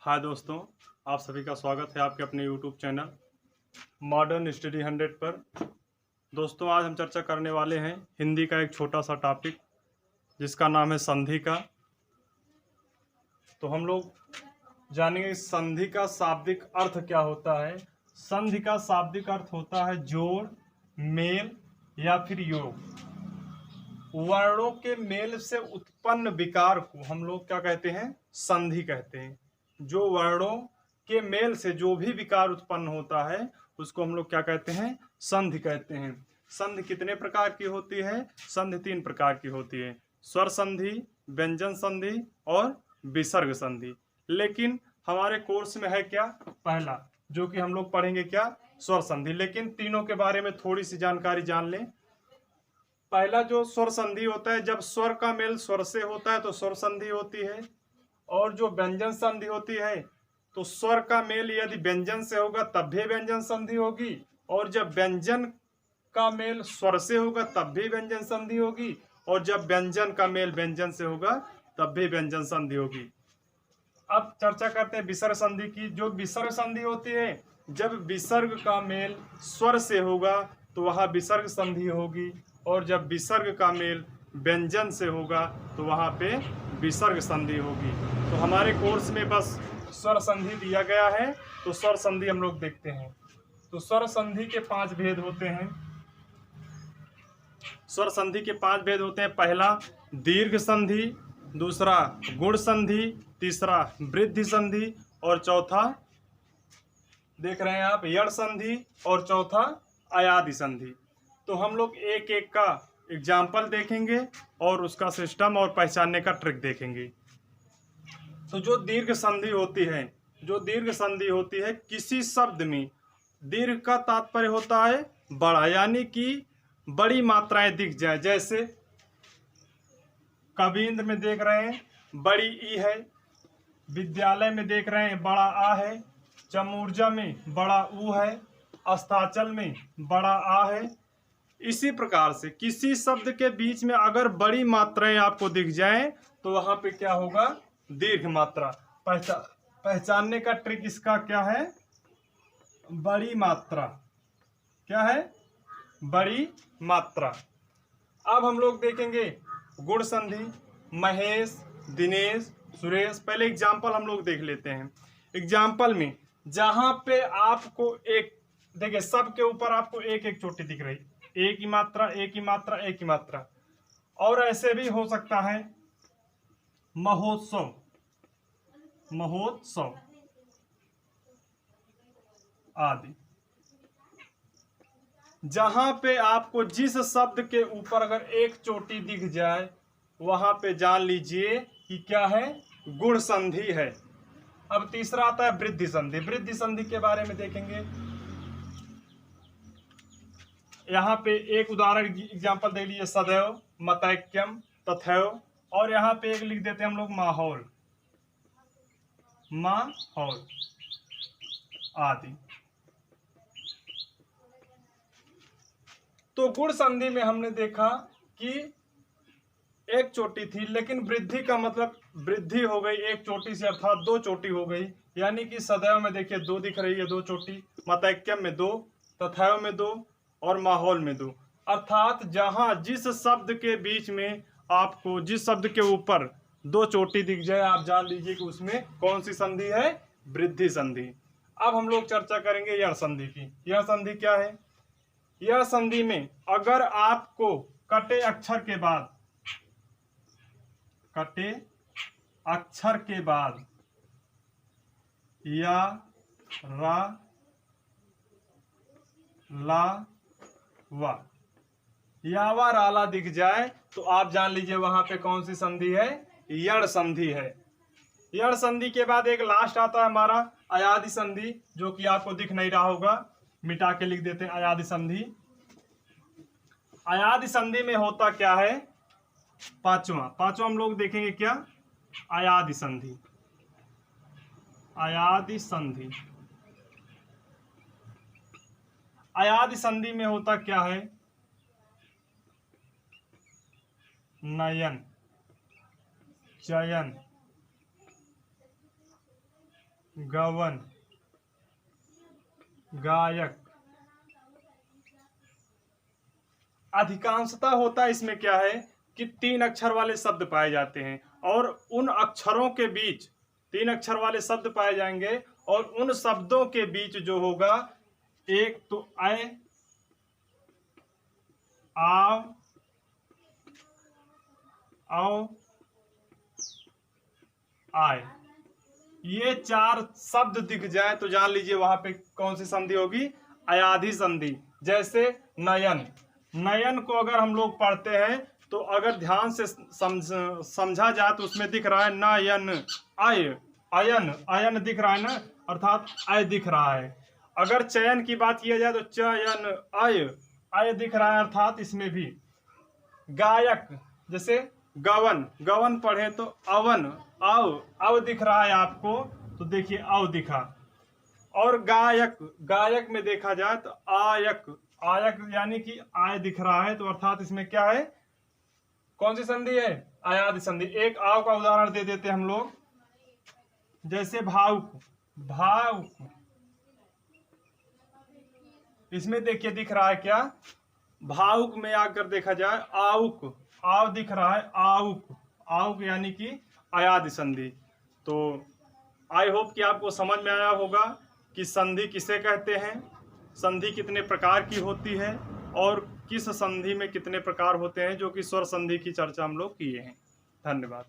हाय दोस्तों, आप सभी का स्वागत है आपके अपने यूट्यूब चैनल मॉडर्न स्टडी 100 पर। दोस्तों, आज हम चर्चा करने वाले हैं हिंदी का एक छोटा सा टॉपिक जिसका नाम है संधि का। तो हम लोग जानेंगे संधि का शाब्दिक अर्थ क्या होता है। संधि का शाब्दिक अर्थ होता है जोड़, मेल या फिर योग। वर्णों के मेल से उत्पन्न विकार को हम लोग क्या कहते हैं? संधि कहते हैं। जो वर्णों के मेल से जो भी विकार उत्पन्न होता है उसको हम लोग क्या कहते हैं? संधि कहते हैं। संधि कितने प्रकार की होती है? संधि 3 प्रकार की होती है: स्वर संधि, व्यंजन संधि और विसर्ग संधि। लेकिन हमारे कोर्स में है क्या? पहला, जो कि हम लोग पढ़ेंगे क्या? स्वर संधि। लेकिन तीनों के बारे में थोड़ी सी जानकारी जान लें। पहला जो स्वर संधि होता है, जब स्वर का मेल स्वर से होता है तो स्वर संधि होती है। और जो व्यंजन संधि होती है तो स्वर का मेल यदि व्यंजन से होगा तब भी व्यंजन संधि होगी, और जब व्यंजन का मेल स्वर से होगा तब भी व्यंजन संधि होगी, और जब व्यंजन का मेल व्यंजन से होगा तब भी व्यंजन संधि होगी। अब चर्चा करते हैं विसर्ग संधि की। जो विसर्ग संधि होती है, जब विसर्ग का मेल स्वर से होगा तो वहाँ विसर्ग संधि होगी, और जब विसर्ग का मेल व्यंजन से होगा तो वहाँ पे विसर्ग संधि होगी। तो हमारे कोर्स में बस स्वर संधि दिया गया है, तो स्वर संधि हम लोग देखते हैं। तो स्वर संधि के 5 भेद होते हैं। स्वर संधि के 5 भेद होते हैं। पहला दीर्घ संधि, दूसरा गुण संधि, तीसरा वृद्धि संधि, और चौथा देख रहे हैं आप यण संधि, और चौथा अयादि संधि। तो हम लोग एक एक का एग्जाम्पल देखेंगे और उसका सिस्टम और पहचानने का ट्रिक देखेंगे। तो जो दीर्घ संधि होती है, किसी शब्द में दीर्घ का तात्पर्य होता है बड़ा, यानी कि बड़ी मात्राएं दिख जाए। जैसे कबींद्र में देख रहे हैं बड़ी ई है, विद्यालय में देख रहे हैं बड़ा आ है, चमूर्जा में बड़ा ऊ है, अस्ताचल में बड़ा आ है। इसी प्रकार से किसी शब्द के बीच में अगर बड़ी मात्राएं आपको दिख जाएं तो वहां पे क्या होगा? दीर्घ मात्रा। पहचानने का ट्रिक इसका क्या है? बड़ी मात्रा। क्या है? बड़ी मात्रा। अब हम लोग देखेंगे गुण संधि। महेश, दिनेश, सुरेश। पहले एग्जाम्पल हम लोग देख लेते हैं। एग्जाम्पल में जहां पे आपको एक देखिए, सब के ऊपर आपको एक एक चोटी दिख रही, एक ही मात्रा, एक ही मात्रा, एक ही मात्रा। और ऐसे भी हो सकता है महोत्सव, महोत्सव आदि। जहां पे आपको जिस शब्द के ऊपर अगर एक चोटी दिख जाए वहां पे जान लीजिए कि क्या है? गुण संधि है। अब तीसरा आता है वृद्धि संधि। वृद्धि संधि के बारे में देखेंगे। यहाँ पे एक उदाहरण एग्जाम्पल दे लीजिए, सदैव, मतैक्यम, तथैव। और यहाँ पे एक लिख देते हैं हम लोग माहौल, माहौल आदि। तो गुण संधि में हमने देखा कि एक चोटी थी, लेकिन वृद्धि का मतलब वृद्धि हो गई एक चोटी से, अर्थात 2 चोटी हो गई। यानी कि सदैव में देखिए 2 दिख रही है, 2 चोटी, मतैक्यम में 2, तथैव में 2 और माहौल में 2। अर्थात जहां जिस शब्द के बीच में आपको जिस शब्द के ऊपर 2 चोटी दिख जाए आप जान लीजिए कि उसमें कौन सी संधि है? वृद्धि संधि। अब हम लोग चर्चा करेंगे यण संधि की। यण संधि क्या है? यह संधि में अगर आपको कटे अक्षर के बाद या, रा, ला, वा, यावा, राला दिख जाए तो आप जान लीजिए वहां पे कौन सी संधि है? यण संधि है। यण संधि के बाद एक लास्ट आता है हमारा अयादि संधि, जो कि आपको दिख नहीं रहा होगा, मिटा के लिख देते हैं अयादि संधि। अयादि संधि में होता क्या है? पांचवा हम लोग देखेंगे क्या? अयादि संधि। अयादि संधि। अयादि संधि में होता क्या है? नयन, चयन, गवन, गायक। अधिकांशतः होता इसमें क्या है कि 3 अक्षर वाले शब्द पाए जाते हैं और उन अक्षरों के बीच 3 अक्षर वाले शब्द पाए जाएंगे और उन शब्दों के बीच जो होगा एक तो ऐ, आव, औ, आय। ये 4 शब्द दिख जाए तो जान लीजिए वहां पे कौन सी संधि होगी, अयाधि संधि। जैसे नयन, नयन को अगर हम लोग पढ़ते हैं तो अगर ध्यान से समझा जाए तो उसमें दिख रहा है नयन, अय, अयन, अयन दिख रहा है ना, अर्थात अय दिख रहा है। अगर चयन की बात किया जाए तो चयन, अय, अय दिख रहा है, अर्थात इसमें भी। गायक, जैसे गवन, गवन पढ़े तो अवन, अव, अव दिख रहा है आपको तो देखिए अव दिखा। और गायक, गायक में देखा जाए तो आयक, आयक यानी कि आय दिख रहा है तो अर्थात इसमें क्या है, कौन सी संधि है, अयाधि संधि। एक आव का उदाहरण दे देते हम लोग, जैसे भावुक, भावुक, इसमें देखिए दिख रहा है क्या, भावुक में आकर देखा जाए आउक, आव दिख रहा है, आउक, आउक यानी कि अयाधि संधि। तो आई होप कि आपको समझ में आया होगा कि संधि किसे कहते हैं, संधि कितने प्रकार की होती है और किस संधि में कितने प्रकार होते हैं, जो कि स्वर संधि की चर्चा हम लोग किए हैं। धन्यवाद।